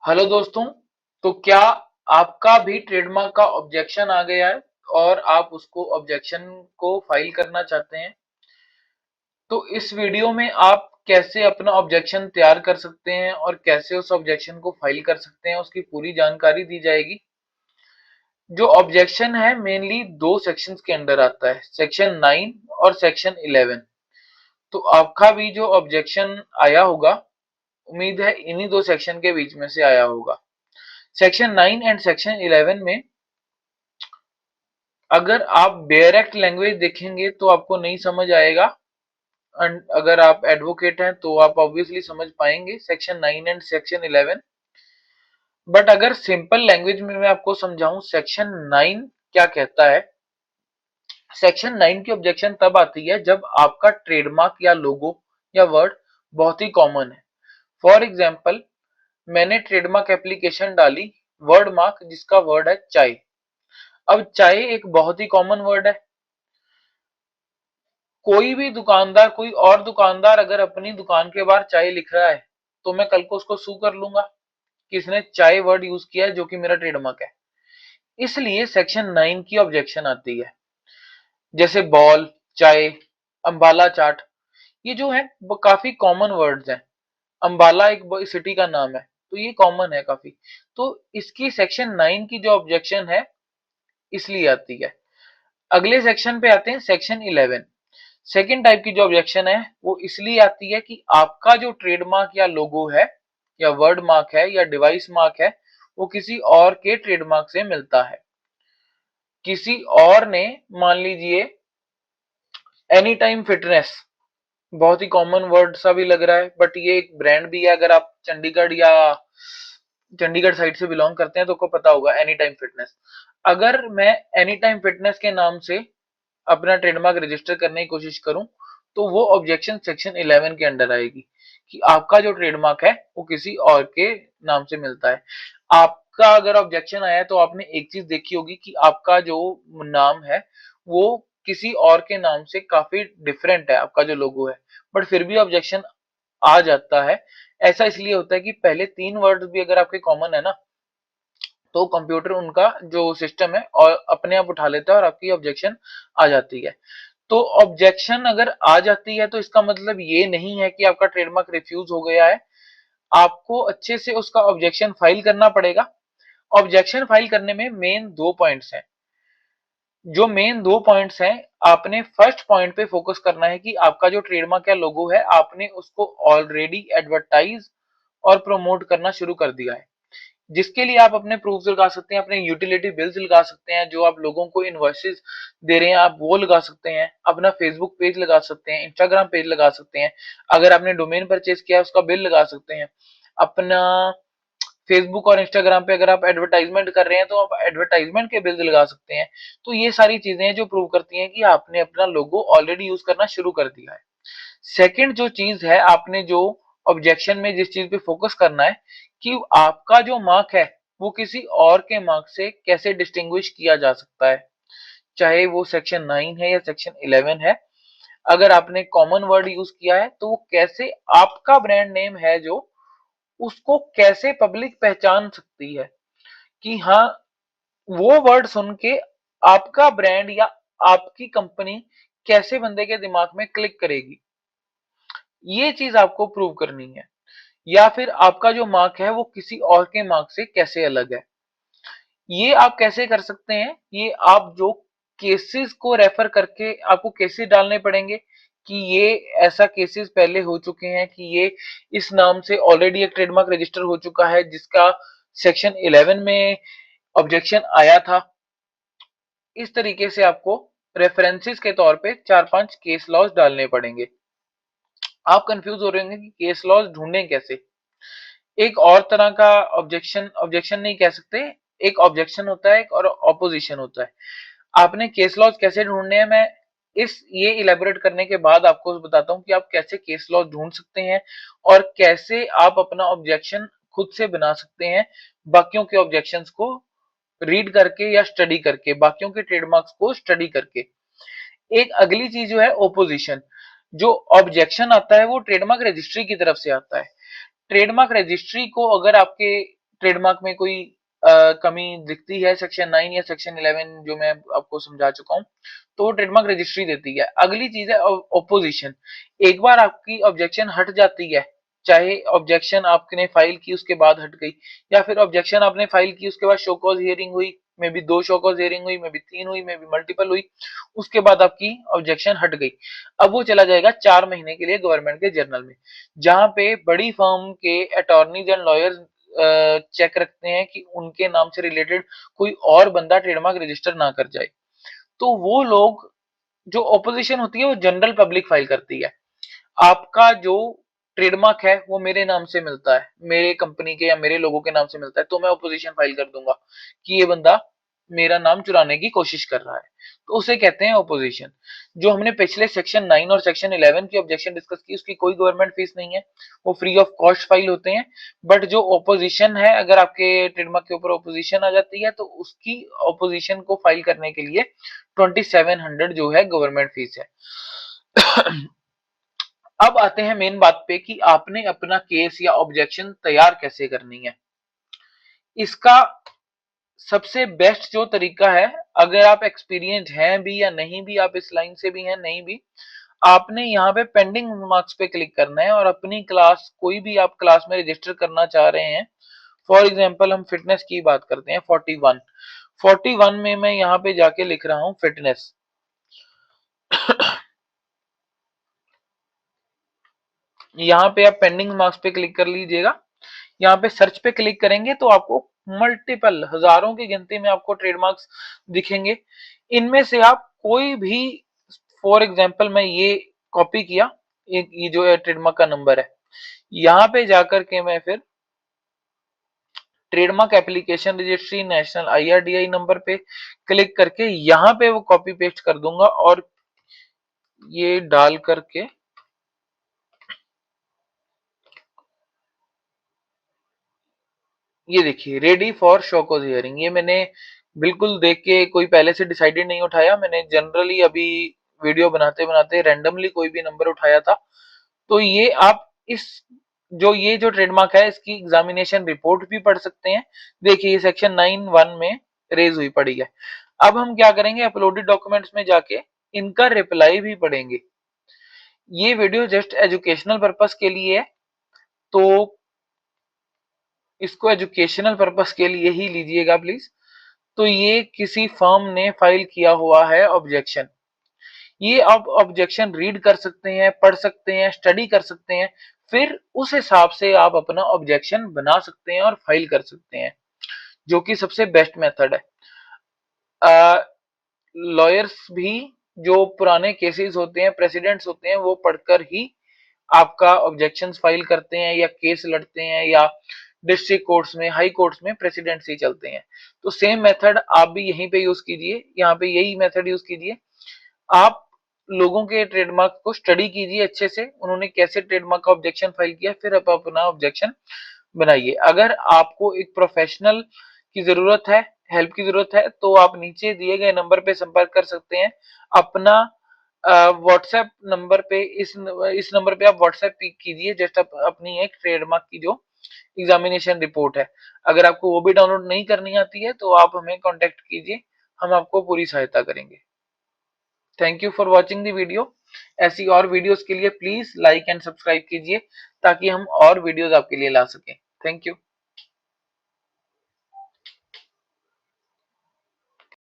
Hello दोस्तों। तो क्या आपका भी ट्रेडमार्क का ऑब्जेक्शन आ गया है और आप उसको ऑब्जेक्शन को फाइल करना चाहते हैं? तो इस वीडियो में आप कैसे अपना ऑब्जेक्शन तैयार कर सकते हैं और कैसे उस ऑब्जेक्शन को फाइल कर सकते हैं उसकी पूरी जानकारी दी जाएगी। जो ऑब्जेक्शन है मेनली दो सेक्शंस के अंडर आता है, सेक्शन 9 और सेक्शन 11। तो आपका भी जो ऑब्जेक्शन आया होगा, उम्मीद है इन्हीं दो सेक्शन के बीच में से आया होगा। सेक्शन 9 एंड सेक्शन 11 में अगर आप डायरेक्ट लैंग्वेज देखेंगे तो आपको नहीं समझ आएगा। अगर आप एडवोकेट हैं तो आप ऑब्वियसली समझ पाएंगे सेक्शन 9 एंड सेक्शन 11। बट अगर सिंपल लैंग्वेज में मैं आपको समझाऊं सेक्शन 9 क्या कहता है। सेक्शन 9 की ऑब्जेक्शन तब आती है जब आपका ट्रेडमार्क या लोगो या वर्ड बहुत ही कॉमन है। फॉर एग्जाम्पल, मैंने ट्रेडमार्क एप्लीकेशन डाली, वर्ड मार्क जिसका वर्ड है चाय। अब चाय एक बहुत ही कॉमन वर्ड है। कोई भी दुकानदार, कोई और दुकानदार अगर अपनी दुकान के बाहर चाय लिख रहा है तो मैं कल को उसको सू कर लूंगा कि इसने चाय वर्ड यूज किया है जो कि मेरा ट्रेडमार्क है। इसलिए सेक्शन 9 की ऑब्जेक्शन आती है। जैसे बॉल, चाय, अंबाला चाट, ये जो है वो काफी कॉमन वर्ड्स हैं। अंबाला एक सिटी का नाम है, तो ये कॉमन है काफी। तो इसकी सेक्शन 9 की जो ऑब्जेक्शन है इसलिए आती है। अगले सेक्शन पे आते हैं, सेक्शन 11। सेकेंड टाइप की जो ऑब्जेक्शन है वो इसलिए आती है कि आपका जो ट्रेडमार्क या लोगो है या वर्ड मार्क है या डिवाइस मार्क है वो किसी और के ट्रेडमार्क से मिलता है। किसी और ने, मान लीजिए एनी टाइम फिटनेस, बहुत ही कॉमन वर्ड सा भी लग रहा है बट ये एक ब्रांड भी है। अगर आप चंडीगढ़ या चंडीगढ़ साइड से बिलोंग करते हैं तो आपको पता होगा एनी टाइम फिटनेस। अगर मैं एनी टाइम फिटनेस के नाम से अपना ट्रेडमार्क रजिस्टर करने की कोशिश करूं तो वो ऑब्जेक्शन सेक्शन 11 के अंडर आएगी कि आपका जो ट्रेडमार्क है वो किसी और के नाम से मिलता है। आपका अगर ऑब्जेक्शन आया है तो आपने एक चीज देखी होगी कि आपका जो नाम है वो किसी और के नाम से काफी डिफरेंट है, आपका जो लोगो है, बट फिर भी ऑब्जेक्शन आ जाता है। ऐसा इसलिए होता है कि पहले तीन वर्ड्स भी अगर आपके कॉमन है ना तो कंप्यूटर उनका जो सिस्टम है और अपने आप उठा लेता है और आपकी ऑब्जेक्शन आ जाती है। तो ऑब्जेक्शन अगर आ जाती है तो इसका मतलब ये नहीं है कि आपका ट्रेडमार्क रिफ्यूज हो गया है। आपको अच्छे से उसका ऑब्जेक्शन फाइल करना पड़ेगा। ऑब्जेक्शन फाइल करने में मेन दो पॉइंट्स हैं। जो मेन दो पॉइंट्स हैं, आपने फर्स्ट पॉइंट पे फोकस करना है कि आपका जो ट्रेडमार्क या लोगो है आपने उसको ऑलरेडी एडवर्टाइज और प्रमोट करना शुरू कर दिया है। जिसके लिए आप अपने प्रूफ लगा सकते हैं, अपने यूटिलिटी बिल्स लगा सकते हैं, जो आप लोगों को इनवॉइसेस दे रहे हैं आप वो लगा सकते हैं, अपना फेसबुक पेज लगा सकते हैं, इंस्टाग्राम पेज लगा सकते हैं, अगर आपने डोमेन परचेज किया उसका बिल लगा सकते हैं। अपना फेसबुक और इंस्टाग्राम पे अगर आप एडवर्टाइजमेंट कर रहे हैं तो आप एडवर्टाइजमेंट के बिल लगा सकते हैं। तो ये सारी चीजें हैं जो प्रूव करती हैं कि आपने अपना लोगो ऑलरेडी यूज करना शुरू कर दिया है। सेकंड जो चीज है, आपने जो ऑब्जेक्शन में जिस चीज पे फोकस करना है कि आपका जो मार्क है वो किसी और के मार्क से कैसे डिस्टिंग्विश किया जा सकता है, चाहे वो सेक्शन 9 है या सेक्शन 11 है। अगर आपने कॉमन वर्ड यूज किया है तो वो कैसे आपका ब्रांड नेम है जो उसको कैसे पब्लिक पहचान सकती है कि हाँ वो वर्ड सुन के आपका ब्रांड या आपकी कंपनी कैसे बंदे के दिमाग में क्लिक करेगी। ये चीज आपको प्रूव करनी है। या फिर आपका जो मार्क है वो किसी और के मार्क से कैसे अलग है। ये आप कैसे कर सकते हैं, ये आप जो केसेस को रेफर करके आपको केसेस डालने पड़ेंगे कि ये ऐसा केसेस पहले हो चुके हैं कि ये इस नाम से ऑलरेडी एक ट्रेडमार्क रजिस्टर हो चुका है जिसका सेक्शन 11 में ऑब्जेक्शन आया था। इस तरीके से आपको रेफरेंसेस के तौर पे चार पांच केस लॉज डालने पड़ेंगे। आप कंफ्यूज हो रहे होंगे कि केस लॉज ढूंढें कैसे। एक और तरह का ऑब्जेक्शन, ऑब्जेक्शन नहीं कह सकते, एक ऑब्जेक्शन होता है और ऑपोजिशन होता है। आपने केस लॉज कैसे ढूंढने हैं, मैं इस ये इलेबोरेट करने के बाद आपको बताता हूं कि आप कैसे केस लॉज ढूंढ सकते हैं और कैसे आप अपना ऑब्जेक्शन खुद से बना सकते हैं, बाकियों के ऑब्जेक्शंस को रीड करके या स्टडी करके, बाकियों के ट्रेडमार्क्स को स्टडी करके। एक अगली चीज जो है ओपोजिशन। जो ऑब्जेक्शन आता है वो ट्रेडमार्क रजिस्ट्री की तरफ से आता है। ट्रेडमार्क रजिस्ट्री को अगर आपके ट्रेडमार्क में कोई कमी दिखती है सेक्शन 9 या सेक्शन 11 जो मैं आपको समझा चुका हूँ, तो वो ट्रेडमार्क रजिस्ट्री देती है। अगली चीज है ओपोजिशन। एक बार आपकी ऑब्जेक्शन हट जाती है, चाहे ऑब्जेक्शन आपने फाइल की उसके बाद हट गई, या फिर ऑब्जेक्शन आपने फाइल की उसके बाद शो कॉज हियरिंग हुई, may be 2 show cause hearing हुई, मे बी 3 हुई, मे बी मल्टीपल हुई, उसके बाद आपकी ऑब्जेक्शन हट गई। अब वो चला जाएगा 4 महीने के लिए गवर्नमेंट के जर्नल में, जहां पे बड़ी फर्म के अटॉर्नीज एंड लॉयर्स चेक रखते हैं कि उनके नाम से रिलेटेड कोई और बंदा ट्रेडमार्क रजिस्टर ना कर जाए। तो वो लोग, जो ऑपोजिशन होती है वो जनरल पब्लिक फाइल करती है। आपका जो ट्रेडमार्क है वो मेरे नाम से मिलता है, मेरे कंपनी के या मेरे लोगों के नाम से मिलता है, तो मैं ऑपोजिशन फाइल कर दूंगा कि ये बंदा मेरा नाम चुराने की कोशिश कर रहा है, तो उसे कहते हैं ऑपोजिशन। जो हमने पिछले सेक्शन 9 और सेक्शन 11 की ऑब्जेक्शन डिस्कस की, उसकी कोई गवर्नमेंट फीस नहीं है, वो फ्री ऑफ कॉस्ट फाइल होते हैं। बट जो ऑपोजिशन है, अगर आपके ट्रेडमार्क के ऊपर ऑपोजिशन आ जाती है तो उसकी ऑपोजिशन को फाइल करने के लिए 2700 जो है गवर्नमेंट फीस है। अब आते हैं मेन बात पे कि आपने अपना केस या ऑब्जेक्शन तैयार कैसे करनी है। इसका सबसे बेस्ट जो तरीका है, अगर आप एक्सपीरियंस हैं भी या नहीं भी, आप इस लाइन से भी हैं नहीं भी, आपने यहाँ पे पेंडिंग मार्क्स पे क्लिक करना है और अपनी क्लास, कोई भी आप क्लास में रजिस्टर करना चाह रहे हैं, फॉर एग्जांपल हम फिटनेस की बात करते हैं, 41 में मैं यहाँ पे जाके लिख रहा हूँ फिटनेस। यहाँ पे आप पेंडिंग मार्क्स पे क्लिक कर लीजिएगा। यहाँ पे सर्च पे क्लिक करेंगे तो आपको मल्टीपल, हजारों की गिनती में आपको ट्रेडमार्क्स दिखेंगे। इनमें से आप कोई भी, फॉर एग्जांपल मैं ये कॉपी किया, ये जो है ट्रेडमार्क का नंबर है, यहाँ पे जाकर के मैं फिर trademark application registry national IRDI number पे क्लिक करके यहाँ पे वो कॉपी पेस्ट कर दूंगा और ये डाल करके ये देखिए रेडी फॉर शोकॉज हियरिंग, ये मैंने बिल्कुल देख के कोई पहले से डिसाइडेड नहीं उठाया, मैंने जनरली अभी वीडियो बनाते बनाते रैंडमली कोई भी नंबर उठाया था। तो ये आप इस ये जो ट्रेडमार्क है इसकी एग्जामिनेशन रिपोर्ट भी पढ़ सकते हैं। देखिए ये सेक्शन 9(1) में रेज हुई पड़ी है। अब हम क्या करेंगे, अपलोडेड डॉक्यूमेंट्स में जाके इनका रिप्लाई भी पढ़ेंगे। ये वीडियो जस्ट एजुकेशनल पर्पस के लिए है, तो इसको एजुकेशनल पर्पस के लिए ही लीजिएगा प्लीज। तो ये किसी फर्म ने फाइल किया हुआ है ऑब्जेक्शन, ये आप ऑब्जेक्शन रीड कर सकते हैं, पढ़ सकते हैं, स्टडी कर सकते हैं, फिर उस हिसाब से आप अपना ऑब्जेक्शन बना सकते हैं और फाइल कर सकते हैं, जो कि सबसे बेस्ट मेथड है। लॉयर्स भी जो पुराने केसेस होते हैं, प्रेसिडेंट्स होते हैं, वो पढ़कर ही आपका ऑब्जेक्शन फाइल करते हैं या केस लड़ते हैं, या डिस्ट्रिक्ट कोर्ट्स में, हाई कोर्ट्स में प्रेसिडेंट्स ही चलते हैं। तो सेम मेथड आप भी यहीं पे यूज कीजिए, यहाँ पे यही मेथड यूज कीजिए। आप लोगों के ट्रेडमार्क को स्टडी कीजिए अच्छे से, उन्होंने कैसे ट्रेडमार्क का ऑब्जेक्शन फाइल किया, फिर आप अपना ऑब्जेक्शन बनाइए। अगर आपको एक प्रोफेशनल की जरूरत है, हेल्प की जरूरत है, तो आप नीचे दिए गए नंबर पे संपर्क कर सकते हैं। अपना व्हाट्सएप नंबर पे, इस नंबर पे आप व्हाट्सएप कीजिए जस्ट अपनी एक ट्रेडमार्क की जो एग्जामिनेशन रिपोर्ट है। अगर आपको वो भी डाउनलोड नहीं करनी आती है तो आप हमें कांटेक्ट कीजिए, हम आपको पूरी सहायता करेंगे। Thank you for watching the video. ऐसी और वीडियोस के लिए प्लीज लाइक एंड सब्सक्राइब कीजिए ताकि हम और वीडियोस आपके लिए ला सकें। Thank you.